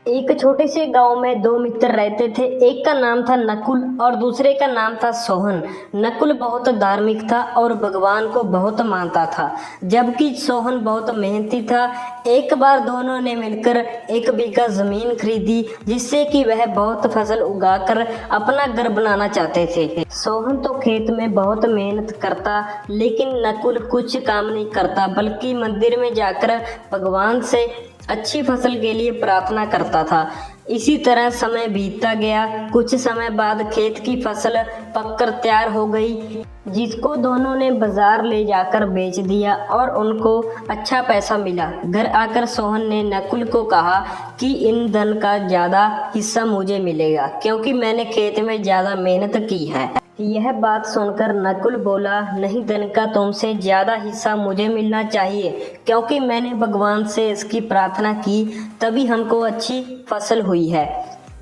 एक छोटे से गांव में दो मित्र रहते थे। एक का नाम था नकुल और दूसरे का नाम था सोहन। नकुल बहुत धार्मिक था और भगवान को बहुत मानता था, जबकि सोहन बहुत मेहनती था। एक बार दोनों ने मिलकर 1 बीघा जमीन खरीदी, जिससे कि वह बहुत फसल उगाकर अपना घर बनाना चाहते थे। सोहन तो खेत में बहुत मेहनत करता, लेकिन नकुल कुछ काम नहीं करता, बल्कि मंदिर में जाकर भगवान से अच्छी फसल के लिए प्रार्थना करता था। इसी तरह समय बीतता गया। कुछ समय बाद खेत की फसल पककर तैयार हो गई, जिसको दोनों ने बाजार ले जाकर बेच दिया और उनको अच्छा पैसा मिला। घर आकर सोहन ने नकुल को कहा कि इन धन का ज्यादा हिस्सा मुझे मिलेगा, क्योंकि मैंने खेत में ज्यादा मेहनत की है। यह बात सुनकर नकुल बोला, नहीं, धन का तुमसे ज्यादा हिस्सा मुझे मिलना चाहिए, क्योंकि मैंने भगवान से इसकी प्रार्थना की, तभी हमको अच्छी फसल हुई है।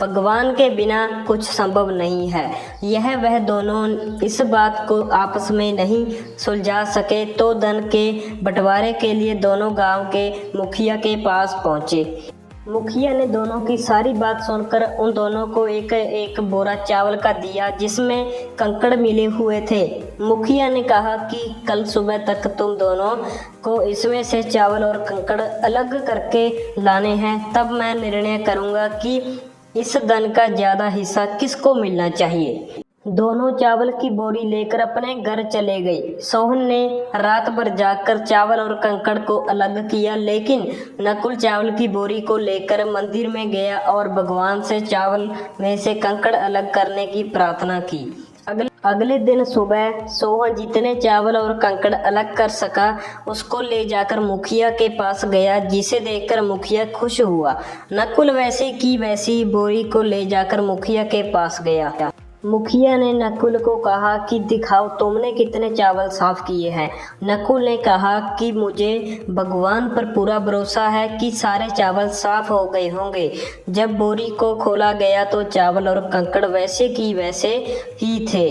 भगवान के बिना कुछ संभव नहीं है। यह वह दोनों इस बात को आपस में नहीं सुलझा सके तो धन के बंटवारे के लिए दोनों गांव के मुखिया के पास पहुंचे। मुखिया ने दोनों की सारी बात सुनकर उन दोनों को एक एक बोरा चावल का दिया, जिसमें कंकड़ मिले हुए थे। मुखिया ने कहा कि कल सुबह तक तुम दोनों को इसमें से चावल और कंकड़ अलग करके लाने हैं, तब मैं निर्णय करूंगा कि इस धन का ज्यादा हिस्सा किसको मिलना चाहिए। दोनों चावल की बोरी लेकर अपने घर चले गए। सोहन ने रात भर जागकर चावल और कंकड़ को अलग किया, लेकिन नकुल चावल की बोरी को लेकर मंदिर में गया और भगवान से चावल में से कंकड़ अलग करने की प्रार्थना की। अगले दिन सुबह सोहन जितने चावल और कंकड़ अलग कर सका, उसको ले जाकर मुखिया के पास गया, जिसे देखकर मुखिया खुश हुआ। नकुल वैसे की वैसी बोरी को ले जाकर मुखिया के पास गया। मुखिया ने नकुल को कहा कि दिखाओ तुमने कितने चावल साफ किए हैं। नकुल ने कहा कि मुझे भगवान पर पूरा भरोसा है कि सारे चावल साफ हो गए होंगे। जब बोरी को खोला गया तो चावल और कंकड़ वैसे की वैसे ही थे।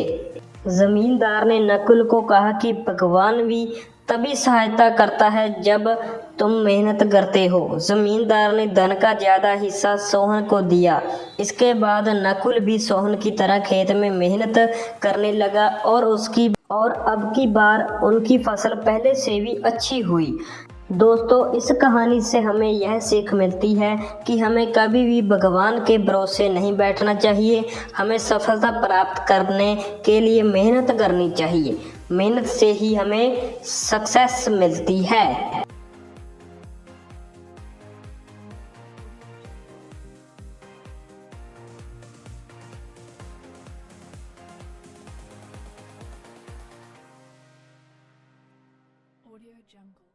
जमींदार ने नकुल को कहा कि भगवान भी तभी सहायता करता है जब तुम मेहनत करते हो। जमींदार ने धन का ज्यादा हिस्सा सोहन को दिया। इसके बाद नकुल भी सोहन की तरह खेत में मेहनत करने लगा और अब की बार उनकी फसल पहले से भी अच्छी हुई। दोस्तों, इस कहानी से हमें यह सीख मिलती है कि हमें कभी भी भगवान के भरोसे नहीं बैठना चाहिए। हमें सफलता प्राप्त करने के लिए मेहनत करनी चाहिए। मेहनत से ही हमें सक्सेस मिलती है। Audio Jungle.